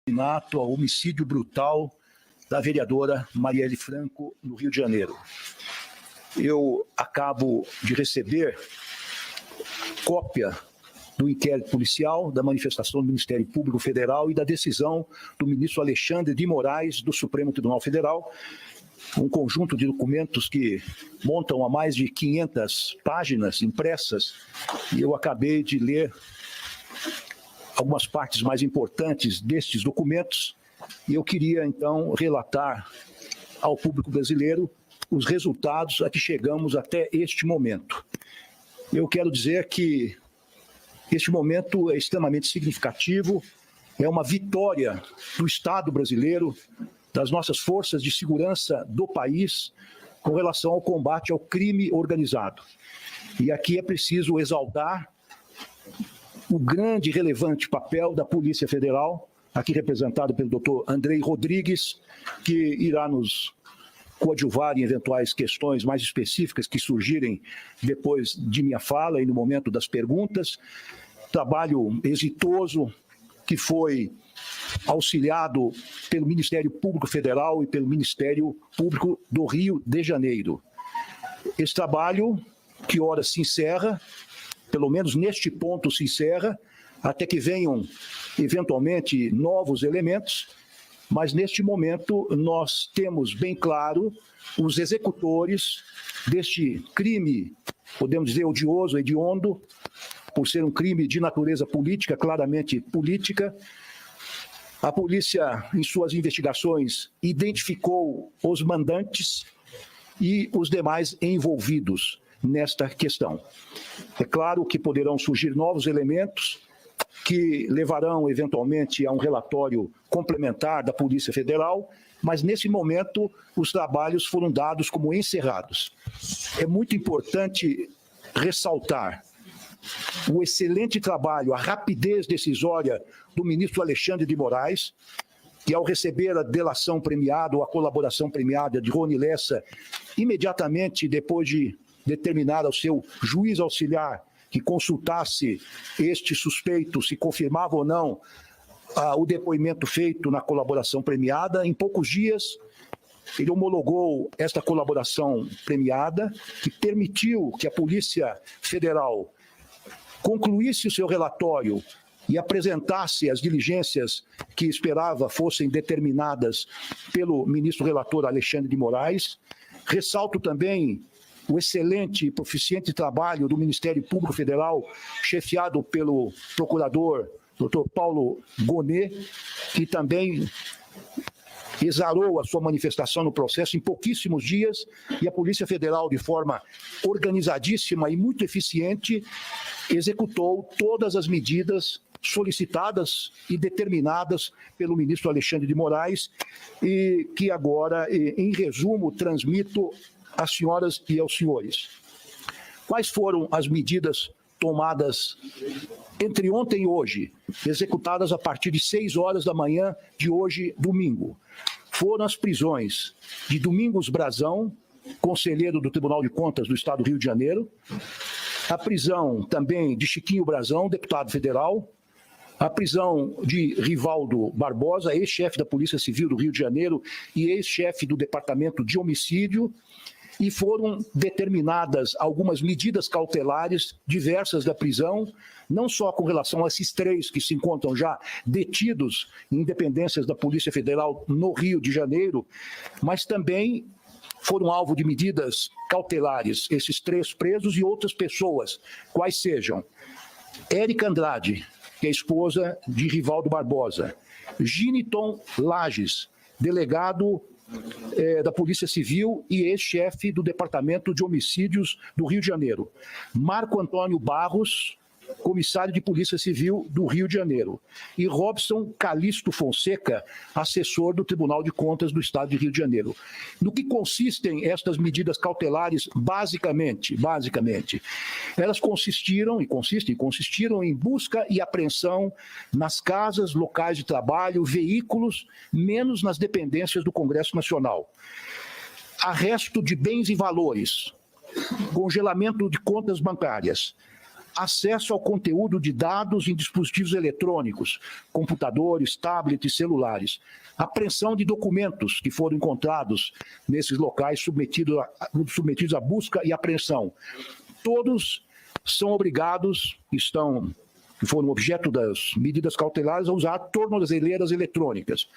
assassinato, ao homicídio brutal da vereadora Marielle Franco, no Rio de Janeiro. Eu acabo de receber cópia do inquérito policial, da manifestação do Ministério Público Federal e da decisão do ministro Alexandre de Moraes, do Supremo Tribunal Federal, um conjunto de documentos que montam a mais de 500 páginas impressas, e eu acabei de ler algumas partes mais importantes destes documentos, e eu queria, então, relatar ao público brasileiro os resultados a que chegamos até este momento. Eu quero dizer que este momento é extremamente significativo, é uma vitória do Estado brasileiro, das nossas forças de segurança do país, com relação ao combate ao crime organizado. E aqui é preciso exaltar o grande e relevante papel da Polícia Federal, aqui representado pelo doutor Andrei Rodrigues, que irá nos coadjuvar em eventuais questões mais específicas que surgirem depois de minha fala e no momento das perguntas. Trabalho exitoso que foi auxiliado pelo Ministério Público Federal e pelo Ministério Público do Rio de Janeiro. Esse trabalho, que ora se encerra, pelo menos neste ponto se encerra, até que venham eventualmente novos elementos, mas neste momento nós temos bem claro os executores deste crime, podemos dizer, odioso, hediondo, por ser um crime de natureza política, claramente política. A polícia, em suas investigações, identificou os mandantes e os demais envolvidos nesta questão. É claro que poderão surgir novos elementos que levarão, eventualmente, a um relatório complementar da Polícia Federal, mas, nesse momento, os trabalhos foram dados como encerrados. É muito importante ressaltar o excelente trabalho, a rapidez decisória do ministro Alexandre de Moraes, que, ao receber a delação premiada ou a colaboração premiada de Rony Lessa, imediatamente depois de determinar ao seu juiz auxiliar que consultasse este suspeito, se confirmava ou não o depoimento feito na colaboração premiada, em poucos dias ele homologou esta colaboração premiada, que permitiu que a Polícia Federal concluísse o seu relatório e apresentasse as diligências que esperava fossem determinadas pelo ministro relator Alexandre de Moraes. Ressalto também o excelente e proficiente trabalho do Ministério Público Federal, chefiado pelo procurador Dr. Paulo Gonet, que também exarou a sua manifestação no processo em pouquíssimos dias, e a Polícia Federal, de forma organizadíssima e muito eficiente, executou todas as medidas solicitadas e determinadas pelo ministro Alexandre de Moraes, e que agora, em resumo, transmito às senhoras e aos senhores. Quais foram as medidas tomadas entre ontem e hoje, executadas a partir de 6 horas da manhã de hoje, domingo? Foram as prisões de Domingos Brazão, conselheiro do Tribunal de Contas do Estado do Rio de Janeiro, a prisão também de Chiquinho Brazão, deputado federal, a prisão de Rivaldo Barbosa, ex-chefe da Polícia Civil do Rio de Janeiro e ex-chefe do Departamento de Homicídio, e foram determinadas algumas medidas cautelares diversas da prisão, não só com relação a esses 3 que se encontram já detidos em dependências da Polícia Federal no Rio de Janeiro, mas também foram alvo de medidas cautelares esses 3 presos e outras pessoas, quais sejam Érica Andrade, que é esposa de Rivaldo Barbosa, Giniton Lages, delegado da Polícia Civil e ex-chefe do Departamento de Homicídios do Rio de Janeiro, Marco Antônio Barros, comissário de Polícia Civil do Rio de Janeiro, e Robson Calixto Fonseca, assessor do Tribunal de Contas do Estado de Rio de Janeiro. No que consistem estas medidas cautelares, basicamente, elas consistiram em busca e apreensão nas casas, locais de trabalho, veículos, menos nas dependências do Congresso Nacional. Arresto de bens e valores, congelamento de contas bancárias, acesso ao conteúdo de dados em dispositivos eletrônicos, computadores, tablets e celulares, apreensão de documentos que foram encontrados nesses locais submetidos à busca e apreensão. Todos são obrigados, que foram objeto das medidas cautelares, a usar tornozeleiras eletrônicas,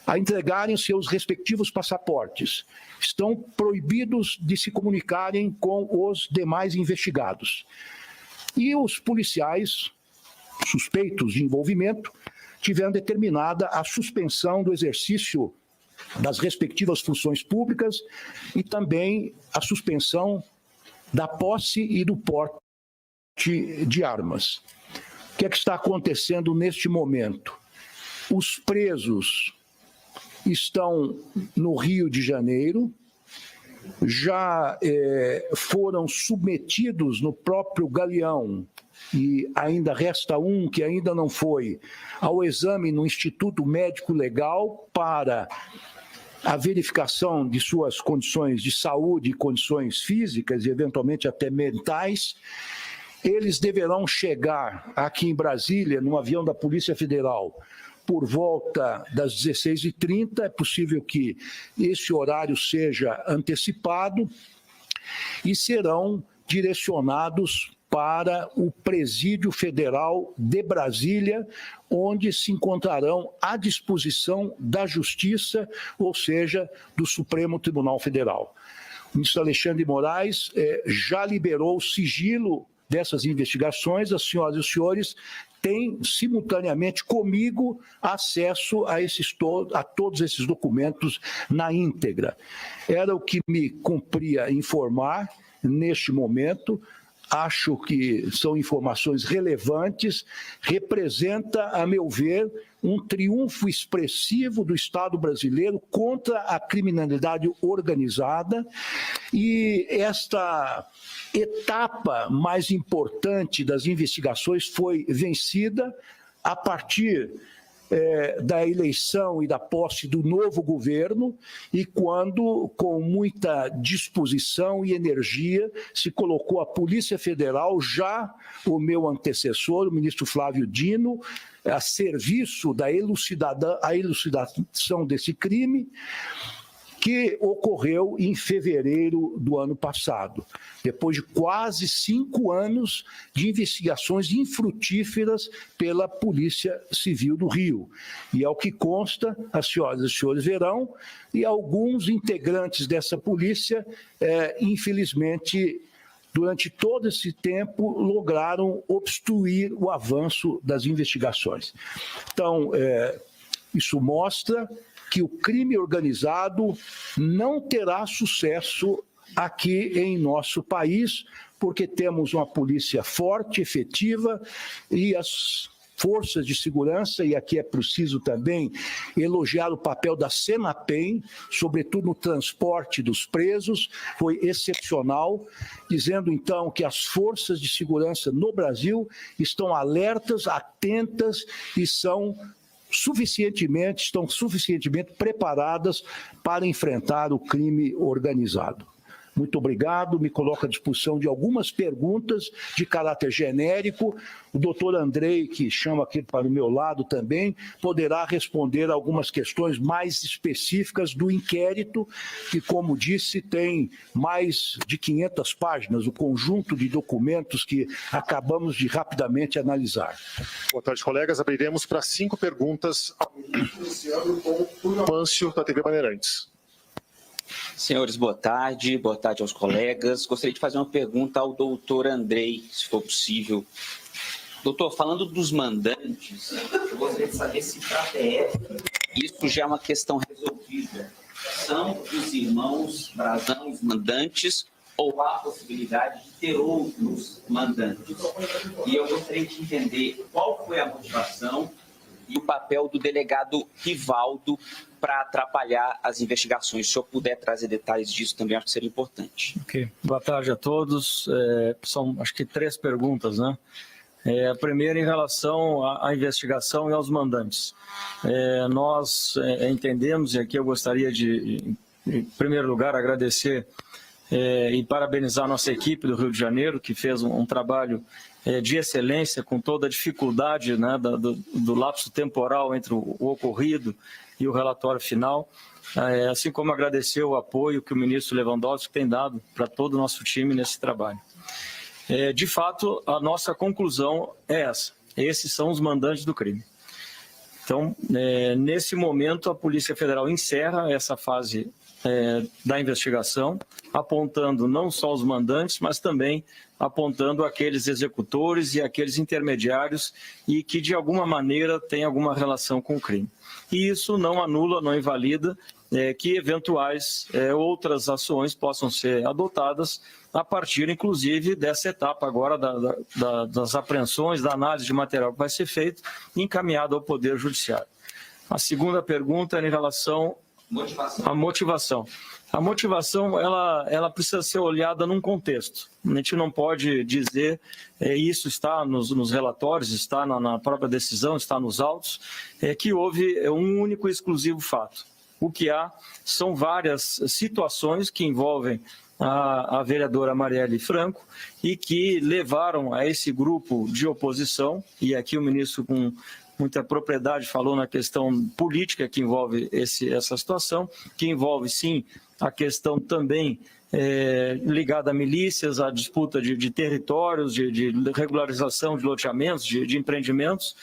a entregarem seus respectivos passaportes. Estão proibidos de se comunicarem com os demais investigados. E os policiais suspeitos de envolvimento tiveram determinada a suspensão do exercício das respectivas funções públicas e também a suspensão da posse e do porte de armas. O que é que está acontecendo neste momento? Os presos estão no Rio de Janeiro, já foram submetidos no próprio Galeão, e ainda resta um que ainda não foi, ao exame no Instituto Médico Legal para a verificação de suas condições de saúde e condições físicas e eventualmente até mentais. Eles deverão chegar aqui em Brasília, num avião da Polícia Federal, por volta das 16h30. É possível que esse horário seja antecipado e serão direcionados para o Presídio Federal de Brasília, onde se encontrarão à disposição da Justiça, ou seja, do Supremo Tribunal Federal. O ministro Alexandre de Moraes já liberou o sigilo dessas investigações. As senhoras e os senhores têm, simultaneamente comigo, acesso a todos esses documentos na íntegra. Era o que me cumpria informar neste momento. Acho que são informações relevantes, representa, a meu ver, um triunfo expressivo do Estado brasileiro contra a criminalidade organizada, e esta etapa mais importante das investigações foi vencida a partir da eleição e da posse do novo governo, e quando, com muita disposição e energia, se colocou a Polícia Federal, já o meu antecessor, o ministro Flávio Dino, a serviço da elucidação desse crime, que ocorreu em fevereiro do ano passado, depois de quase 5 anos de investigações infrutíferas pela Polícia Civil do Rio. E ao que consta, as senhoras e os senhores verão, e alguns integrantes dessa polícia, infelizmente, durante todo esse tempo, lograram obstruir o avanço das investigações. Então, isso mostra que o crime organizado não terá sucesso aqui em nosso país, porque temos uma polícia forte, efetiva, e as forças de segurança, e aqui é preciso também elogiar o papel da Senapen, sobretudo no transporte dos presos, foi excepcional, dizendo então que as forças de segurança no Brasil estão alertas, atentas e estão suficientemente preparadas para enfrentar o crime organizado. Muito obrigado, me coloco à disposição de algumas perguntas de caráter genérico. O doutor Andrei, que chama aqui para o meu lado também, poderá responder algumas questões mais específicas do inquérito, que, como disse, tem mais de 500 páginas, o conjunto de documentos que acabamos de rapidamente analisar. Boa tarde, colegas. Abriremos para 5 perguntas, iniciando com o Pâncio, da TV Bandeirantes. Senhores, boa tarde aos colegas. Gostaria de fazer uma pergunta ao doutor Andrei, se for possível. Doutor, falando dos mandantes, eu gostaria de saber se para a PF isso já é uma questão resolvida. São os irmãos Brazão os mandantes ou há a possibilidade de ter outros mandantes? E eu gostaria de entender qual foi a motivação e o papel do delegado Rivaldo para atrapalhar as investigações. Se o senhor puder trazer detalhes disso também, acho que seria importante. Ok. Boa tarde a todos. São, acho que, 3 perguntas, né? A primeira em relação à investigação e aos mandantes. Nós entendemos, e aqui eu gostaria de, em primeiro lugar, agradecer e parabenizar a nossa equipe do Rio de Janeiro, que fez um trabalho de excelência, com toda a dificuldade, né, do lapso temporal entre o ocorrido e o relatório final, assim como agradecer o apoio que o ministro Lewandowski tem dado para todo o nosso time nesse trabalho. De fato, a nossa conclusão é essa: esses são os mandantes do crime. Então, nesse momento, a Polícia Federal encerra essa fase da investigação, apontando não só os mandantes, mas também apontando aqueles executores e aqueles intermediários e que, de alguma maneira, têm alguma relação com o crime. E isso não anula, não invalida que eventuais outras ações possam ser adotadas a partir, inclusive, dessa etapa agora das apreensões, da análise de material que vai ser feito, encaminhado ao Poder Judiciário. A segunda pergunta é em relação à motivação. A motivação, ela precisa ser olhada num contexto. A gente não pode dizer, isso está nos relatórios, está na própria decisão, está nos autos, que houve um único e exclusivo fato. O que há são várias situações que envolvem a vereadora Marielle Franco e que levaram a esse grupo de oposição, e aqui o ministro com muita propriedade falou na questão política que envolve essa situação, que envolve sim a questão também ligada a milícias, a disputa de territórios, de regularização de loteamentos, de empreendimentos,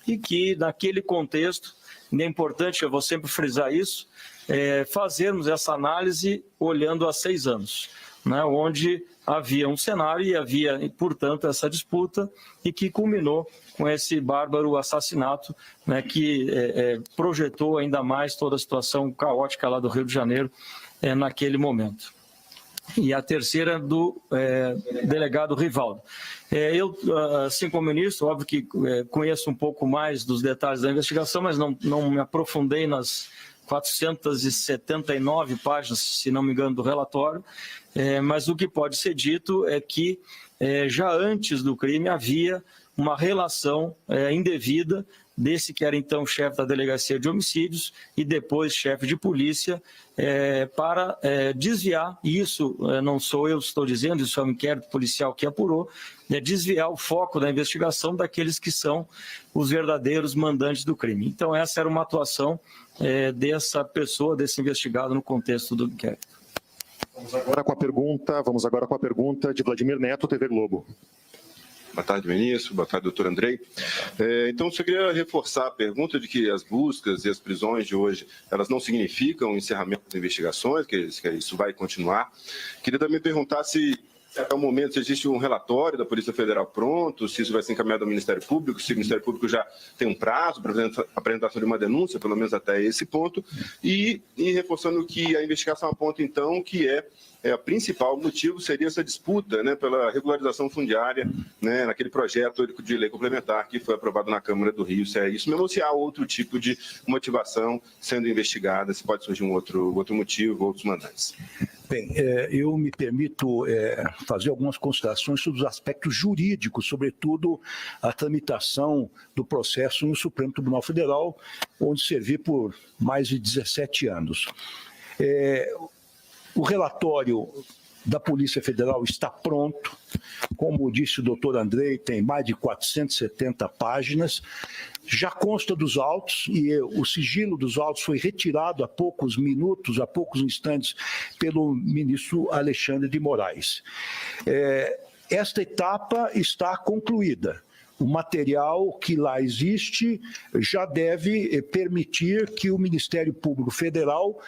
e que naquele contexto, é importante, eu vou sempre frisar isso, fazermos essa análise olhando há 6 anos, né, onde havia um cenário e havia, portanto, essa disputa e que culminou com esse bárbaro assassinato, né, que projetou ainda mais toda a situação caótica lá do Rio de Janeiro naquele momento. E a terceira do delegado Rivaldo. Eu, assim como ministro, óbvio que conheço um pouco mais dos detalhes da investigação, mas não me aprofundei nas 479 páginas, se não me engano, do relatório, mas o que pode ser dito é que já antes do crime havia uma relação indevida desse que era então chefe da Delegacia de Homicídios e depois chefe de polícia, para desviar, e isso não sou eu que estou dizendo, isso é um inquérito policial que apurou, desviar o foco da investigação daqueles que são os verdadeiros mandantes do crime. Então essa era uma atuação dessa pessoa, desse investigado no contexto do inquérito. Vamos agora com a pergunta de Vladimir Neto, TV Globo. Boa tarde, ministro. Boa tarde, doutor Andrei. Então, eu queria reforçar a pergunta de que as buscas e as prisões de hoje, elas não significam o encerramento das investigações, que isso vai continuar. Queria também perguntar se, até o momento, se existe um relatório da Polícia Federal pronto, se isso vai ser encaminhado ao Ministério Público, se o Ministério Público já tem um prazo para a apresentação de uma denúncia, pelo menos até esse ponto, e reforçando que a investigação aponta, então, que o principal motivo seria essa disputa, né, pela regularização fundiária, né, naquele projeto de lei complementar que foi aprovado na Câmara do Rio, se é isso mesmo, ou se há outro tipo de motivação sendo investigada, se pode surgir um outro motivo, outros mandantes. Bem, eu me permito fazer algumas considerações sobre os aspectos jurídicos, sobretudo a tramitação do processo no Supremo Tribunal Federal, onde servi por mais de 17 anos. O relatório da Polícia Federal está pronto. Como disse o doutor Andrei, tem mais de 470 páginas. Já consta dos autos e o sigilo dos autos foi retirado há poucos minutos, há poucos instantes, pelo ministro Alexandre de Moraes. Esta etapa está concluída. O material que lá existe já deve permitir que o Ministério Público Federal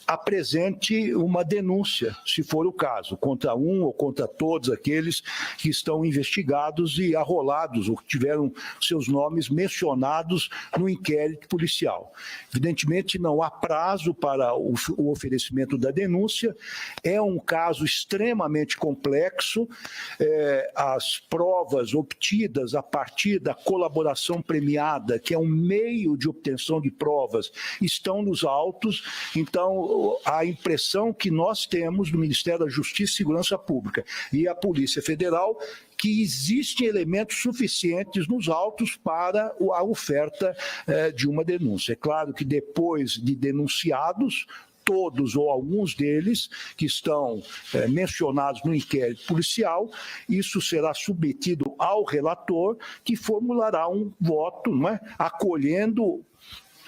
apresente uma denúncia, se for o caso, contra um ou contra todos aqueles que estão investigados e arrolados, ou que tiveram seus nomes mencionados no inquérito policial. Evidentemente, não há prazo para o oferecimento da denúncia, é um caso extremamente complexo, as provas obtidas a partir da colaboração premiada, que é um meio de obtenção de provas, estão nos autos, então a impressão que nós temos do Ministério da Justiça e Segurança Pública e a Polícia Federal que existem elementos suficientes nos autos para a oferta de uma denúncia. É claro que depois de denunciados, todos ou alguns deles que estão mencionados no inquérito policial. Isso será submetido ao relator, que formulará um voto, não é? Acolhendo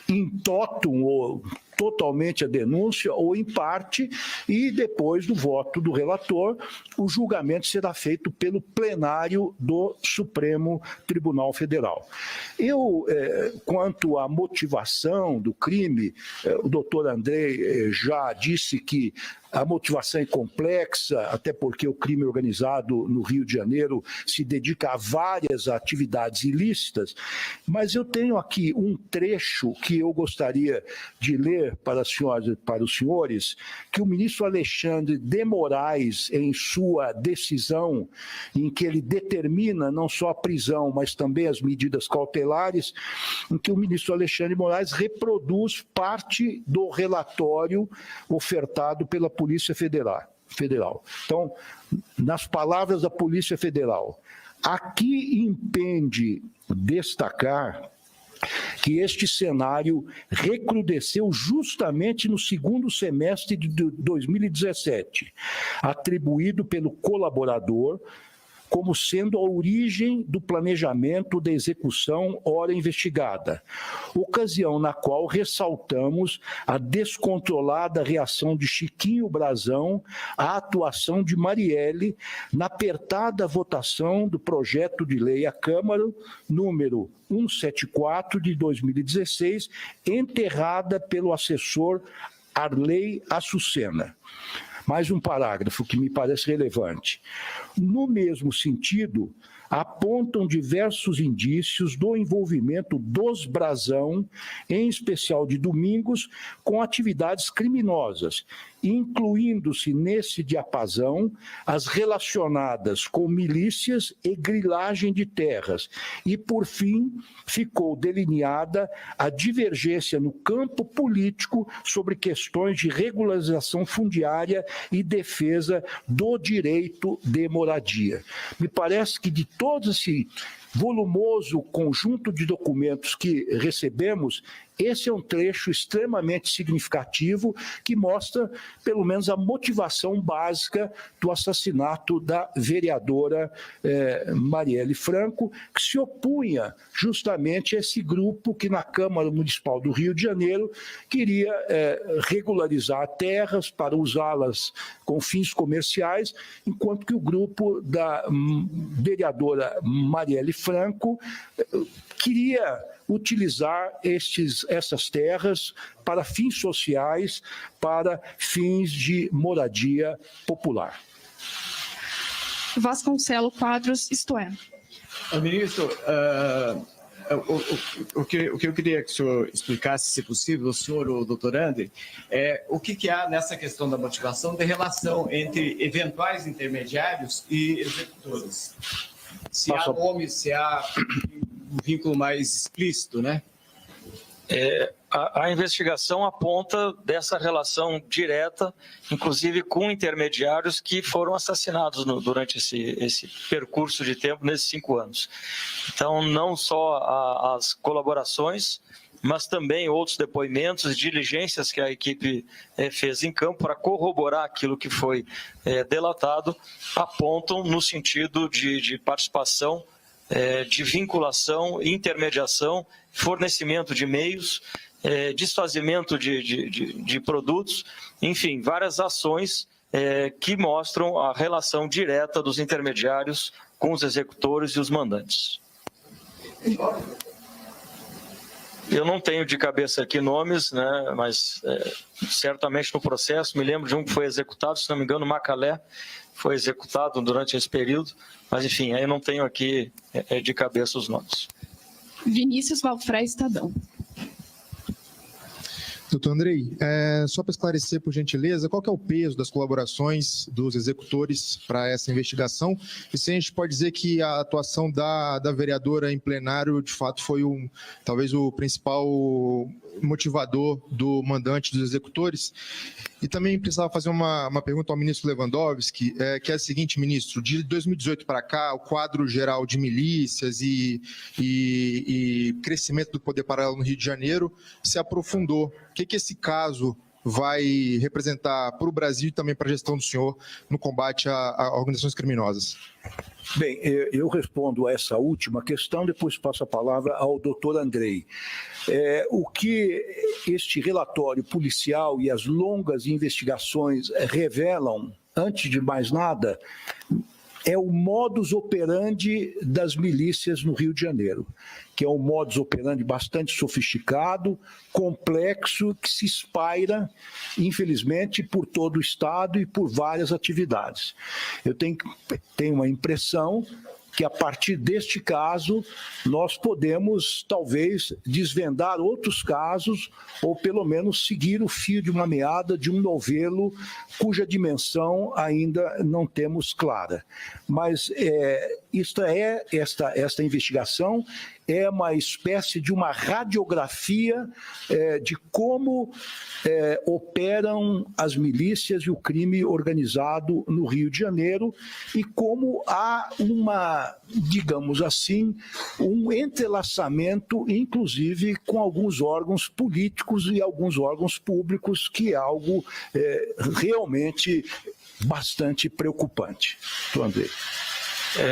in totum ou totalmente a denúncia ou em parte, e depois do voto do relator, o julgamento será feito pelo plenário do Supremo Tribunal Federal. Quanto à motivação do crime, o doutor Andrei já disse que a motivação é complexa, até porque o crime organizado no Rio de Janeiro se dedica a várias atividades ilícitas, mas eu tenho aqui um trecho que eu gostaria de ler para os senhores, que o ministro Alexandre de Moraes, em sua decisão, em que ele determina não só a prisão, mas também as medidas cautelares, em que o ministro Alexandre de Moraes reproduz parte do relatório ofertado pela Polícia Federal. Então, nas palavras da Polícia Federal, aqui impende destacar que este cenário recrudesceu justamente no segundo semestre de 2017, atribuído pelo colaborador como sendo a origem do planejamento da execução ora investigada, ocasião na qual ressaltamos a descontrolada reação de Chiquinho Brazão à atuação de Marielle na apertada votação do projeto de lei à Câmara, número 174 de 2016, enterrada pelo assessor Arley Açucena. Mais um parágrafo que me parece relevante. No mesmo sentido, apontam diversos indícios do envolvimento dos Brazão, em especial de Domingos, com atividades criminosas, incluindo-se nesse diapasão as relacionadas com milícias e grilagem de terras. E, por fim, ficou delineada a divergência no campo político sobre questões de regularização fundiária e defesa do direito de moradia. Me parece que de todo esse volumoso conjunto de documentos que recebemos, esse é um trecho extremamente significativo que mostra, pelo menos, a motivação básica do assassinato da vereadora Marielle Franco, que se opunha justamente a esse grupo que na Câmara Municipal do Rio de Janeiro queria regularizar terras para usá-las com fins comerciais, enquanto que o grupo da vereadora Marielle Franco queria utilizar essas terras para fins sociais, para fins de moradia popular. Vasconcelos Quadros, isto é. Ministro, o que eu queria que o senhor explicasse, se possível, o senhor ou o doutor André, é o que há nessa questão da motivação de relação entre eventuais intermediários e executores. Se há nome, se há um vínculo mais explícito, né? A investigação aponta dessa relação direta, inclusive com intermediários que foram assassinados durante esse percurso de tempo, nesses 5 anos. Então, não só as colaborações, mas também outros depoimentos, diligências que a equipe fez em campo para corroborar aquilo que foi delatado, apontam no sentido de participação, de vinculação, intermediação, fornecimento de meios, desfazimento de produtos, enfim, várias ações que mostram a relação direta dos intermediários com os executores e os mandantes. Eu não tenho de cabeça aqui nomes, né, mas certamente no processo, me lembro de um que foi executado, se não me engano, Macalé, foi executado durante esse período, mas enfim, aí eu não tenho aqui de cabeça os nomes. Vinícius Valfré, Estadão. Doutor Andrei, só para esclarecer, por gentileza, qual que é o peso das colaborações dos executores para essa investigação? E se a gente pode dizer que a atuação da vereadora em plenário, de fato, foi talvez o principal motivador do mandante dos executores? E também precisava fazer uma pergunta ao ministro Lewandowski, que é a seguinte, ministro: de 2018 para cá, o quadro geral de milícias e crescimento do poder paralelo no Rio de Janeiro se aprofundou. O que esse caso vai representar para o Brasil e também para a gestão do senhor no combate a organizações criminosas? Bem, eu respondo a essa última questão, depois passo a palavra ao doutor Andrei. O que este relatório policial e as longas investigações revelam, antes de mais nada, é o modus operandi das milícias no Rio de Janeiro, que é um modus operandi bastante sofisticado, complexo, que se espalha, infelizmente, por todo o Estado e por várias atividades. Eu tenho uma impressão que, a partir deste caso, nós podemos, talvez, desvendar outros casos ou, pelo menos, seguir o fio de uma meada de um novelo cuja dimensão ainda não temos clara. Mas esta investigação é uma espécie de uma radiografia de como operam as milícias e o crime organizado no Rio de Janeiro e como há digamos assim, um entrelaçamento, inclusive, com alguns órgãos políticos e alguns órgãos públicos, que é algo realmente bastante preocupante. Doutor Andrei.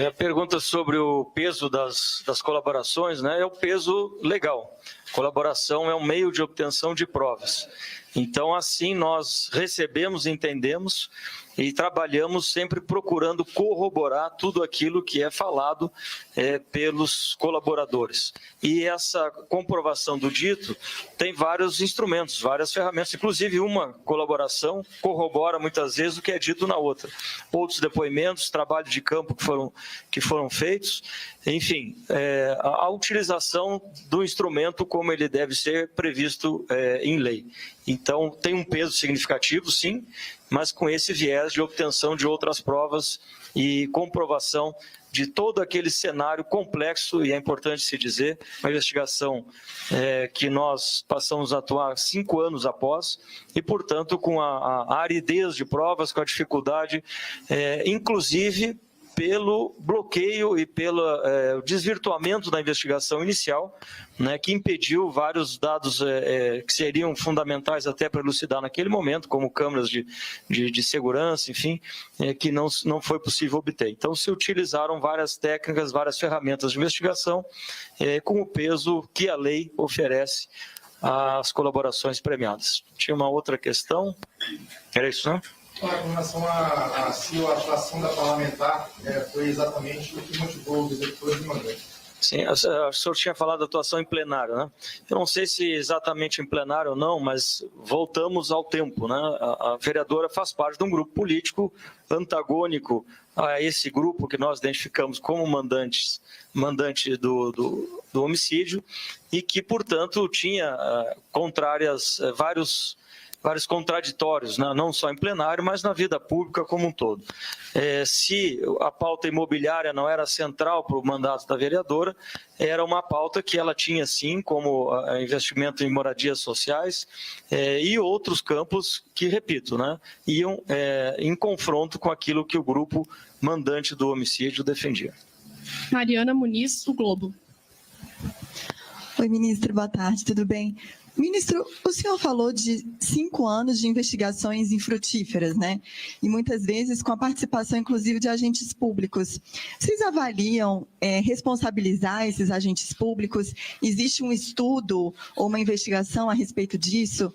A pergunta sobre o peso das colaborações, né, é o peso legal. Colaboração é um meio de obtenção de provas. Então, assim, nós recebemos, entendemos e trabalhamos sempre procurando corroborar tudo aquilo que é falado pelos colaboradores. E essa comprovação do dito tem vários instrumentos, várias ferramentas, inclusive uma colaboração corrobora muitas vezes o que é dito na outra. Outros depoimentos, trabalho de campo que foram feitos, enfim, a utilização do instrumento como ele deve ser previsto em lei. Então, tem um peso significativo, sim, mas com esse viés de obtenção de outras provas e comprovação de todo aquele cenário complexo, e é importante se dizer, uma investigação que nós passamos a atuar 5 anos após, e, portanto, com a aridez de provas, com a dificuldade, inclusive pelo bloqueio e pelo desvirtuamento da investigação inicial, né, que impediu vários dados que seriam fundamentais até para elucidar naquele momento, como câmeras de segurança, enfim, que não foi possível obter. Então, se utilizaram várias técnicas, várias ferramentas de investigação, com o peso que a lei oferece às colaborações premiadas. Tinha uma outra questão? Era isso, não? Com relação a se a atuação da parlamentar foi exatamente o que motivou os executores de mandante. Sim, o senhor tinha falado da atuação em plenário, né? Eu não sei se exatamente em plenário ou não, mas voltamos ao tempo, né? A vereadora faz parte de um grupo político antagônico a esse grupo que nós identificamos como mandante do homicídio e que, portanto, tinha vários contraditórios, né? Não só em plenário, mas na vida pública como um todo. Se a pauta imobiliária não era central para o mandato da vereadora, era uma pauta que ela tinha, sim, como investimento em moradias sociais e outros campos que, repito, né, iam em confronto com aquilo que o grupo mandante do homicídio defendia. Mariana Muniz, do Globo. Oi, ministro, boa tarde, tudo bem? Ministro, o senhor falou de 5 anos de investigações infrutíferas, né? E muitas vezes com a participação, inclusive, de agentes públicos. Vocês avaliam responsabilizar esses agentes públicos? Existe um estudo ou uma investigação a respeito disso?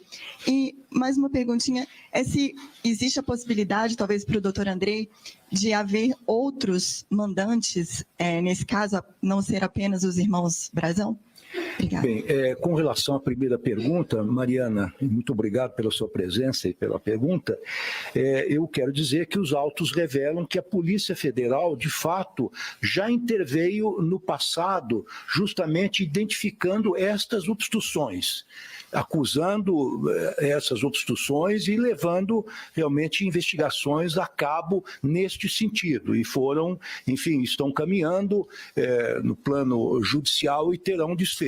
E mais uma perguntinha, se existe a possibilidade, talvez para o doutor Andrei, de haver outros mandantes, nesse caso, não ser apenas os irmãos Brazão? Obrigada. Bem, com relação à primeira pergunta, Mariana, muito obrigado pela sua presença e pela pergunta. Eu quero dizer que os autos revelam que a Polícia Federal, de fato, já interveio no passado, justamente identificando estas obstruções, acusando essas obstruções e levando realmente investigações a cabo neste sentido. E foram, enfim, estão caminhando no plano judicial e terão desfecho.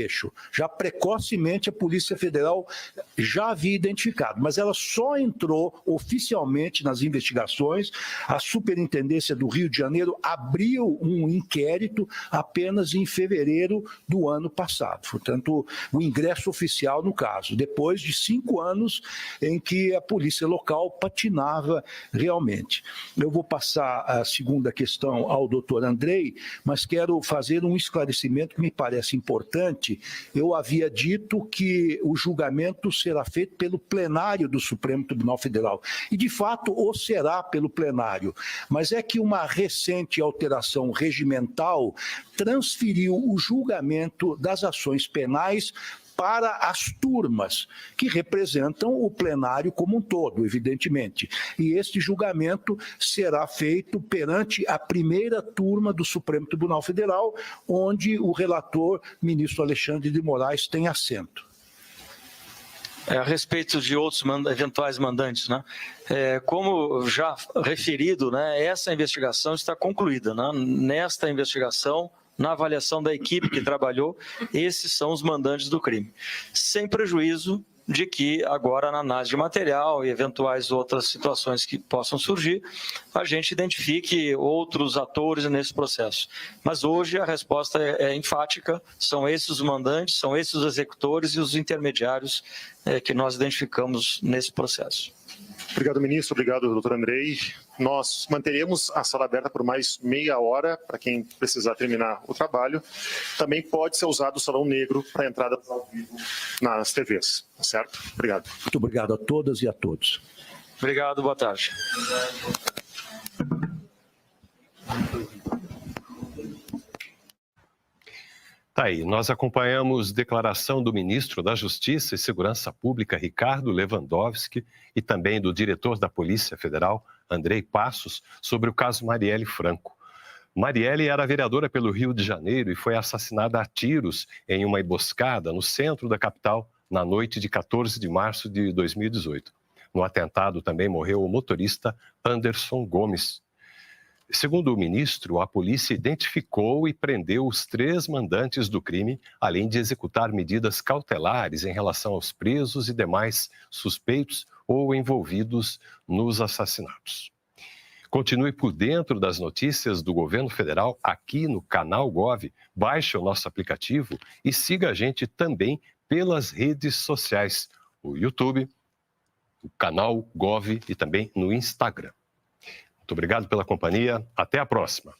Já precocemente a Polícia Federal já havia identificado, mas ela só entrou oficialmente nas investigações. A Superintendência do Rio de Janeiro abriu um inquérito apenas em fevereiro do ano passado. Portanto, o ingresso oficial no caso. caso, depois de 5 anos em que a polícia local patinava realmente. Eu vou passar a segunda questão ao doutor Andrei, mas quero fazer um esclarecimento que me parece importante. Eu havia dito que o julgamento será feito pelo plenário do Supremo Tribunal Federal, e de fato o será pelo plenário, mas é que uma recente alteração regimental transferiu o julgamento das ações penais para as turmas, que representam o plenário como um todo, evidentemente. E este julgamento será feito perante a primeira turma do Supremo Tribunal Federal, onde o relator, ministro Alexandre de Moraes, tem assento. A respeito de outros eventuais mandantes, né? Como já referido, né, essa investigação está concluída. Né? Nesta investigação, na avaliação da equipe que trabalhou, esses são os mandantes do crime. Sem prejuízo de que agora na análise de material e eventuais outras situações que possam surgir, a gente identifique outros atores nesse processo. Mas hoje a resposta é enfática, são esses os mandantes, são esses os executores e os intermediários que nós identificamos nesse processo. Obrigado, ministro. Obrigado, doutor Andrei. Nós manteremos a sala aberta por mais meia hora para quem precisar terminar o trabalho. Também pode ser usado o salão negro para entradas ao vivo nas TVs, tá certo? Obrigado. Muito obrigado a todas e a todos. Obrigado, boa tarde. Tá aí, nós acompanhamos declaração do ministro da Justiça e Segurança Pública, Ricardo Lewandowski, e também do diretor da Polícia Federal, Andrei Passos, sobre o caso Marielle Franco. Marielle era vereadora pelo Rio de Janeiro e foi assassinada a tiros em uma emboscada no centro da capital na noite de 14 de março de 2018. No atentado também morreu o motorista Anderson Gomes. Segundo o ministro, a polícia identificou e prendeu os 3 mandantes do crime, além de executar medidas cautelares em relação aos presos e demais suspeitos ou envolvidos nos assassinatos. Continue por dentro das notícias do governo federal aqui no canal Gov. Baixe o nosso aplicativo e siga a gente também pelas redes sociais, o YouTube, o canal Gov e também no Instagram. Muito obrigado pela companhia. Até a próxima.